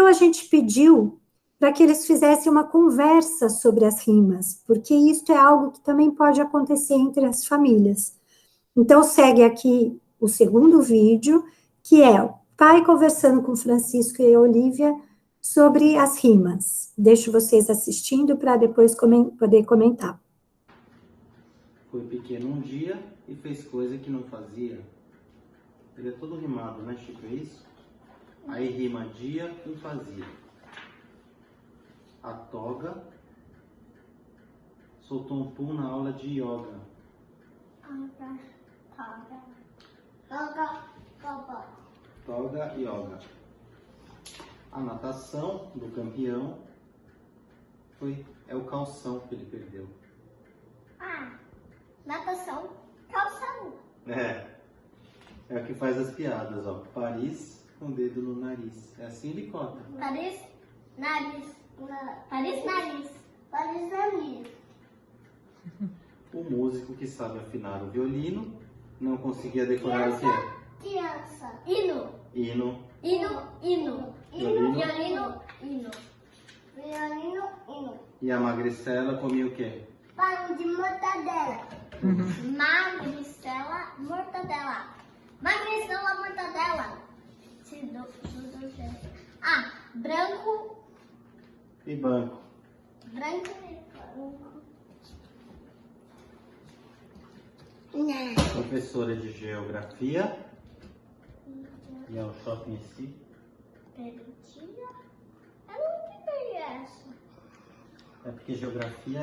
Então, a gente pediu para que eles fizessem uma conversa sobre as rimas, porque isso é algo que também pode acontecer entre as famílias. Então, segue aqui o segundo vídeo, que é o pai conversando com Francisco e Olivia sobre as rimas. Deixo vocês assistindo para depois poder comentar. Foi pequeno um dia e fez coisa que não fazia. Ele é todo rimado, né, Chico? É isso? Aí rima dia e fazia. A toga soltou um pum na aula de yoga. Toga, yoga. A natação do campeão é o calção que ele perdeu. Natação, calção. É o que faz as piadas, ó. Paris com o dedo no nariz. É assim ele cota. Paris, nariz. Paris, nariz. Paris, nariz. O músico que sabe afinar o violino não conseguia decorar o que é? Criança. Hino. Hino. Hino, hino. Violino. Violino, hino. Violino, hino. E a magricela comia o quê? Pão de mortadela. Magricela, mortadela. Magricela, mortadela. Branco. E banco. Branco e branco. Professora de geografia. E é o shopping em si. Perdia? Eu não entendi essa. É porque geografia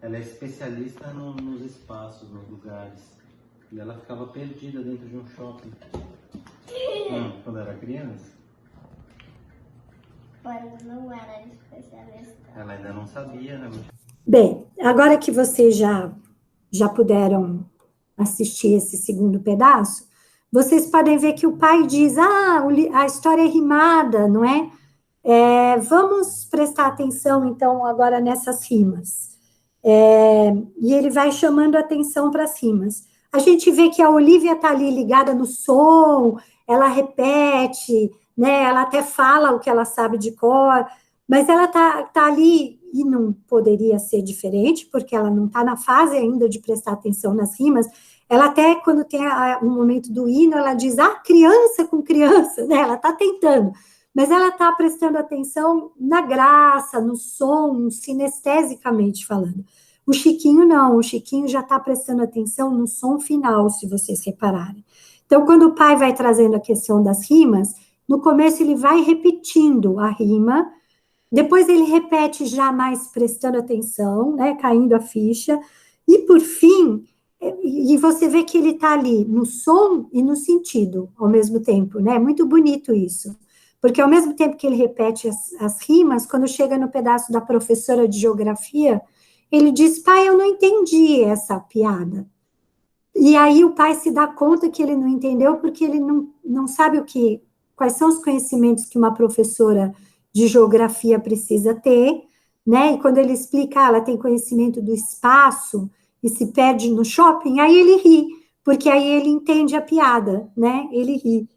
ela é especialista nos espaços, nos lugares. E ela ficava perdida dentro de um shopping. Quando era criança. Mas não era especialista. Ela ainda não sabia, né? Bem, agora que vocês já puderam assistir esse segundo pedaço, vocês podem ver que o pai diz, a história é rimada, não é? Vamos prestar atenção, então, agora nessas rimas. E ele vai chamando atenção para as rimas. A gente vê que a Olivia está ali ligada no som, ela repete, né? Ela até fala o que ela sabe de cor, mas ela tá ali, e não poderia ser diferente, porque ela não está na fase ainda de prestar atenção nas rimas. Ela até, quando tem um momento do hino, ela diz, criança com criança, né? Ela está tentando, mas ela está prestando atenção na graça, no som, sinestesicamente falando. O Chiquinho não, o Chiquinho já está prestando atenção no som final, se vocês repararem. Então, quando o pai vai trazendo a questão das rimas, no começo ele vai repetindo a rima, depois ele repete já mais prestando atenção, né, caindo a ficha, e por fim, e você vê que ele está ali no som e no sentido ao mesmo tempo, né, muito bonito isso, porque ao mesmo tempo que ele repete as rimas, quando chega no pedaço da professora de geografia, ele diz, pai, eu não entendi essa piada. E aí o pai se dá conta que ele não entendeu, porque ele não sabe quais são os conhecimentos que uma professora de geografia precisa ter, né? E quando ele explica, ela tem conhecimento do espaço e se perde no shopping, aí ele ri, porque aí ele entende a piada, né? Ele ri.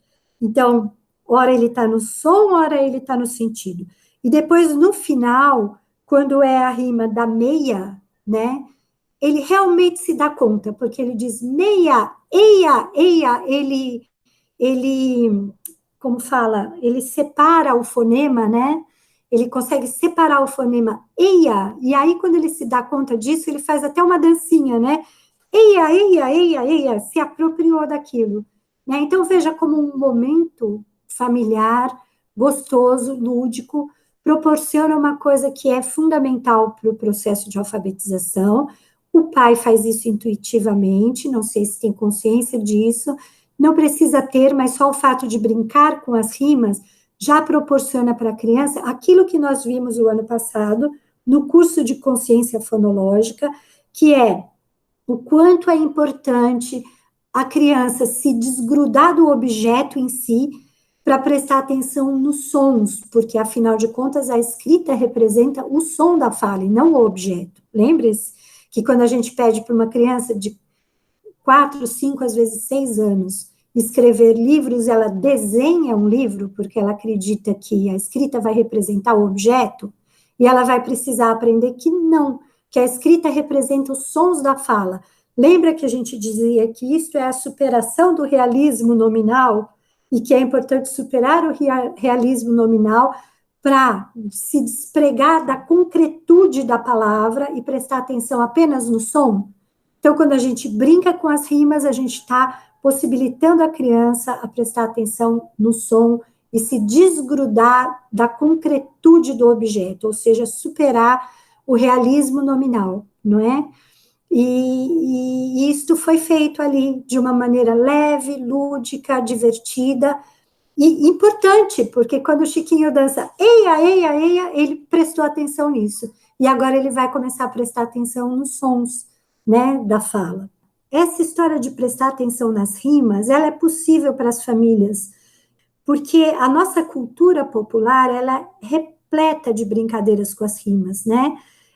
Então, ora ele está no som, ora ele está no sentido. E depois, no final, quando é a rima da meia, né? Ele realmente se dá conta, porque ele diz meia, eia, eia, ele, como fala, ele separa o fonema, né? Ele consegue separar o fonema eia, e aí quando ele se dá conta disso, ele faz até uma dancinha, né? Eia, eia, eia, eia, se apropriou daquilo, né? Então veja como um momento familiar, gostoso, lúdico, proporciona uma coisa que é fundamental para o processo de alfabetização. O pai faz isso intuitivamente, não sei se tem consciência disso, não precisa ter, mas só o fato de brincar com as rimas já proporciona para a criança aquilo que nós vimos o ano passado no curso de consciência fonológica, que é o quanto é importante a criança se desgrudar do objeto em si para prestar atenção nos sons, porque, afinal de contas, a escrita representa o som da fala e não o objeto. Lembre-se que quando a gente pede para uma criança de 4, 5, às vezes 6 anos, escrever livros, ela desenha um livro, porque ela acredita que a escrita vai representar o objeto, e ela vai precisar aprender que não, que a escrita representa os sons da fala. Lembra que a gente dizia que isso é a superação do realismo nominal, e que é importante superar o realismo nominal para se despregar da concretude da palavra e prestar atenção apenas no som? Então, quando a gente brinca com as rimas, a gente está possibilitando a criança a prestar atenção no som e se desgrudar da concretude do objeto, ou seja, superar o realismo nominal, não é? E isto foi feito ali de uma maneira leve, lúdica, divertida e importante, porque quando o Chiquinho dança eia, eia, eia, ele prestou atenção nisso. E agora ele vai começar a prestar atenção nos sons, né, da fala. Essa história de prestar atenção nas rimas, ela é possível para as famílias, porque a nossa cultura popular, ela é repleta de brincadeiras com as rimas, né?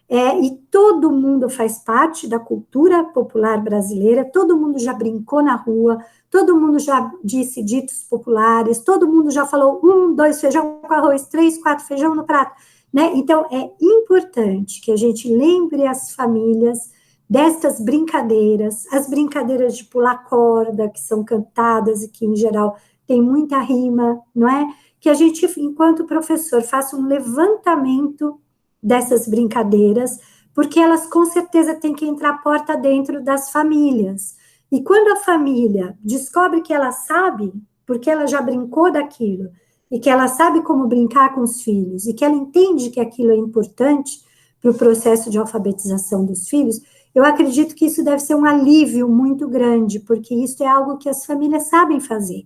E todo mundo faz parte da cultura popular brasileira, todo mundo já brincou na rua, todo mundo já disse ditos populares, todo mundo já falou 1, 2 feijão com arroz, 3, 4 feijão no prato, né? Então, é importante que a gente lembre as famílias destas brincadeiras, as brincadeiras de pular corda, que são cantadas e que, em geral, tem muita rima, não é? Que a gente, enquanto professor, faça um levantamento dessas brincadeiras, porque elas, com certeza, têm que entrar porta dentro das famílias. E quando a família descobre que ela sabe, porque ela já brincou daquilo, e que ela sabe como brincar com os filhos, e que ela entende que aquilo é importante para o processo de alfabetização dos filhos, eu acredito que isso deve ser um alívio muito grande, porque isso é algo que as famílias sabem fazer,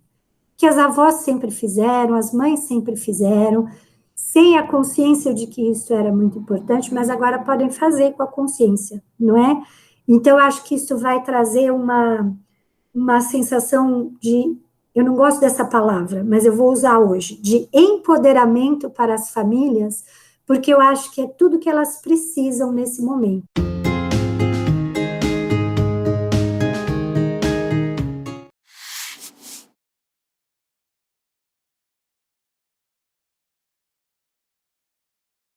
que as avós sempre fizeram, as mães sempre fizeram, sem a consciência de que isso era muito importante, mas agora podem fazer com a consciência, não é? Então, eu acho que isso vai trazer uma sensação de, eu não gosto dessa palavra, mas eu vou usar hoje, de empoderamento para as famílias, porque eu acho que é tudo que elas precisam nesse momento.